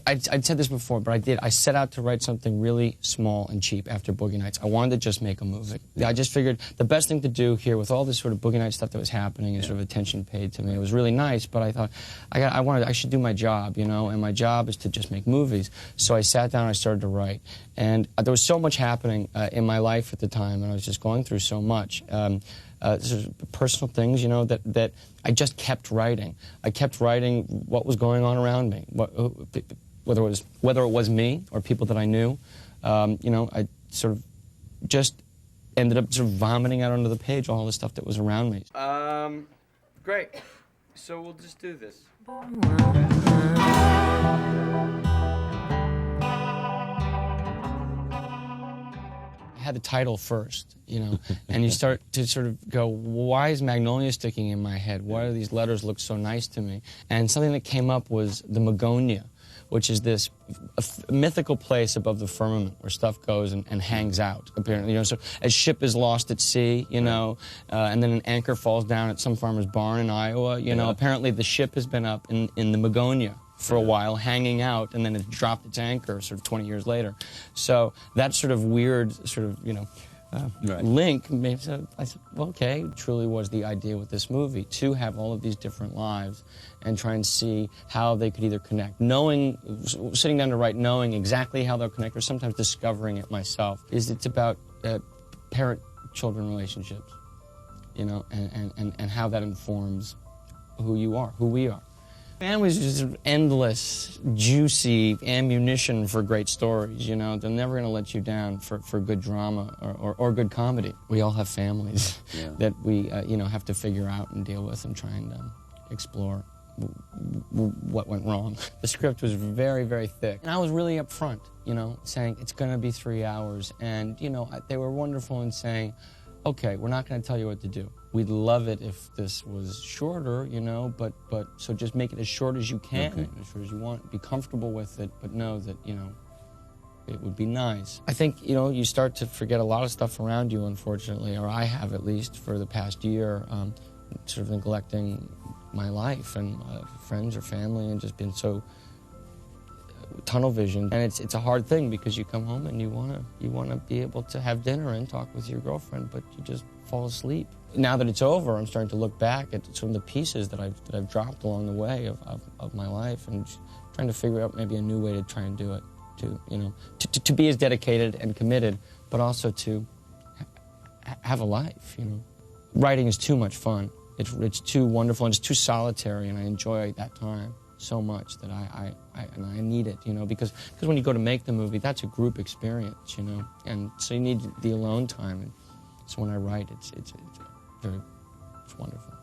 I'd said this before, but I did. I set out to write something really small and cheap after Boogie Nights. I wanted to just make a movie. I just figured the best thing to do here with all this sort of Boogie Nights stuff that was happening and sort of attention paid to me, it was really nice, but I thought I should do my job, you know, and my job is to just make movies. So I sat down and I started to write. And there was so much happening in my life at the time, and I was just going through so much. Sort of personal things, you know, that I just kept writing. I kept writing what was going on around me, whether it was me or people that I knew. You know, I sort of just ended up sort of vomiting out onto the page all the stuff that was around me. Great. So we'll just do this. Had the title first, you know, and you start to sort of go, why is Magnolia sticking in my head? Why do these letters look so nice to me? And something that came up was the Magonia, which is this mythical place above the firmament where stuff goes and hangs out, apparently. You know, so a ship is lost at sea, you know, and then an anchor falls down at some farmer's barn in Iowa, you know. Apparently the ship has been up in the Magonia for a while, hanging out, and then it dropped its anchor sort of 20 years later. So that sort of weird sort of, you know, link, maybe, so I said, well, okay, truly was the idea with this movie, to have all of these different lives and try and see how they could either connect. Sitting down to write, knowing exactly how they'll connect, or sometimes discovering it myself. It's about parent-children relationships, you know, and how that informs who you are, who we are. Family's just endless, juicy ammunition for great stories, you know. They're never going to let you down for good drama or good comedy. We all have families that we, you know, have to figure out and deal with and try and explore what went wrong. The script was very, very thick. And I was really upfront, you know, saying it's going to be 3 hours. And, you know, they were wonderful in saying, okay, we're not going to tell you what to do. We'd love it if this was shorter, you know, but so just make it as short as you can, as short as you want. Be comfortable with it, but know that, you know, it would be nice. I think, you know, you start to forget a lot of stuff around you, unfortunately, or I have at least for the past year, sort of neglecting my life and friends or family and just been so tunnel vision. And it's a hard thing because you come home and you wanna be able to have dinner and talk with your girlfriend, but you just fall asleep. Now that it's over, I'm starting to look back at some of the pieces that I've dropped along the way of my life and trying to figure out maybe a new way to try and do it, to, you know, to be as dedicated and committed, but also to have a life, you know. Writing is too much fun. It's too wonderful and it's too solitary, and I enjoy that time so much that I need it, you know, because when you go to make the movie, that's a group experience, you know, and so you need the alone time. And so when I write, it's wonderful.